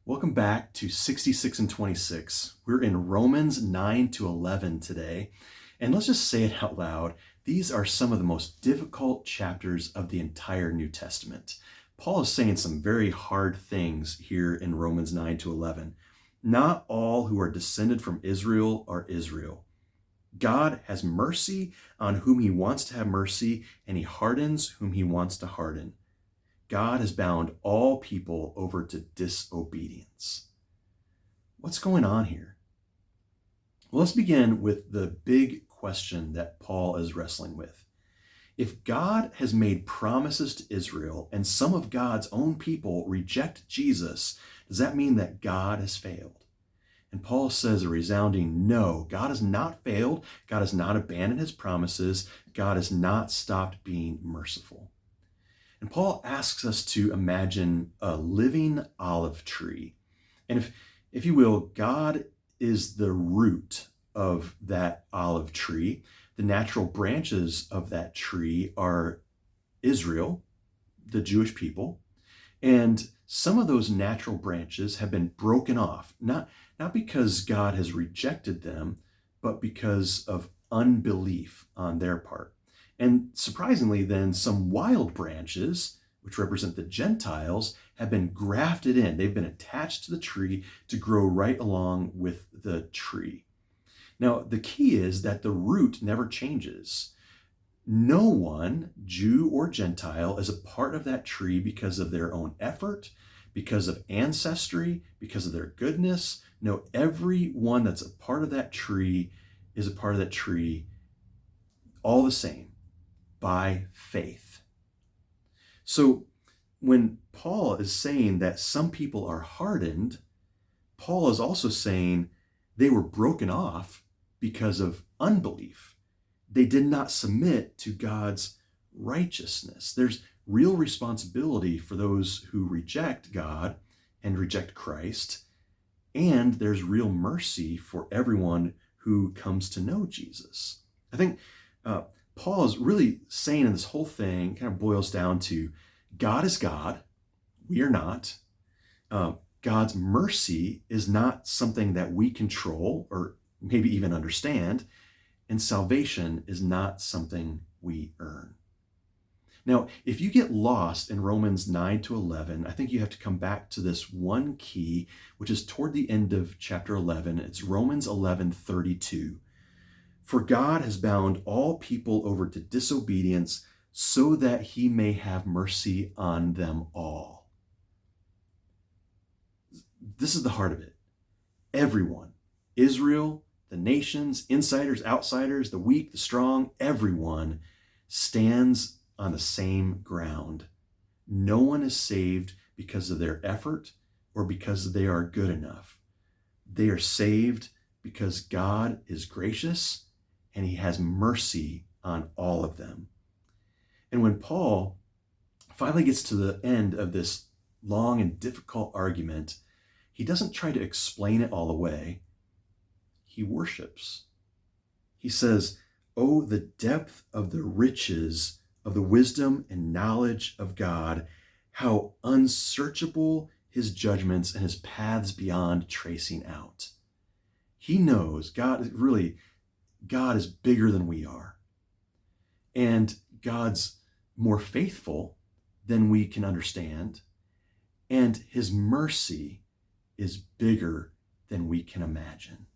Welcome back to 66 and 26. We're in Romans 9 to 11 today. And let's just say it out loud. These are some of the most difficult chapters of the entire New Testament. Paul is saying some very hard things here in Romans 9 to 11. Not all who are descended from Israel are Israel. God has mercy on whom he wants to have mercy, and he hardens whom he wants to harden. God has bound all people over to disobedience. What's going on here? Well, let's begin with the big question that Paul is wrestling with. If God has made promises to Israel and some of God's own people reject Jesus, does that mean that God has failed? And Paul says a resounding no. God has not failed. God has not abandoned his promises. God has not stopped being merciful. And Paul asks us to imagine a living olive tree. And if you will, God is the root of that olive tree. The natural branches of that tree are Israel, the Jewish people. And some of those natural branches have been broken off, not because God has rejected them, but because of unbelief on their part. And surprisingly, then some wild branches, which represent the Gentiles, have been grafted in. They've been attached to the tree to grow right along with the tree. Now, the key is that the root never changes. No one, Jew or Gentile, is a part of that tree because of their own effort, because of ancestry, because of their goodness. No, everyone that's a part of that tree is a part of that tree all the same, by faith. So when Paul is saying that some people are hardened, Paul is also saying they were broken off because of unbelief. They did not submit to God's righteousness. There's real responsibility for those who reject God and reject Christ, and there's real mercy for everyone who comes to know Jesus. I think Paul is really saying in this whole thing kind of boils down to God is God, we are not. God's mercy is not something that we control or maybe even understand, and salvation is not something we earn. Now, if you get lost in Romans 9 to 11, I think you have to come back to this one key, which is toward the end of chapter 11. It's Romans 11:32. For God has bound all people over to disobedience so that he may have mercy on them all. This is the heart of it. Everyone, Israel, the nations, insiders, outsiders, the weak, the strong, everyone stands on the same ground. No one is saved because of their effort or because they are good enough. They are saved because God is gracious and he has mercy on all of them. And when Paul finally gets to the end of this long and difficult argument, he doesn't try to explain it all away. He worships. He says, "Oh, the depth of the riches of the wisdom and knowledge of God, how unsearchable his judgments and his paths beyond tracing out." He knows God is bigger than we are. And God's more faithful than we can understand. And his mercy is bigger than we can imagine.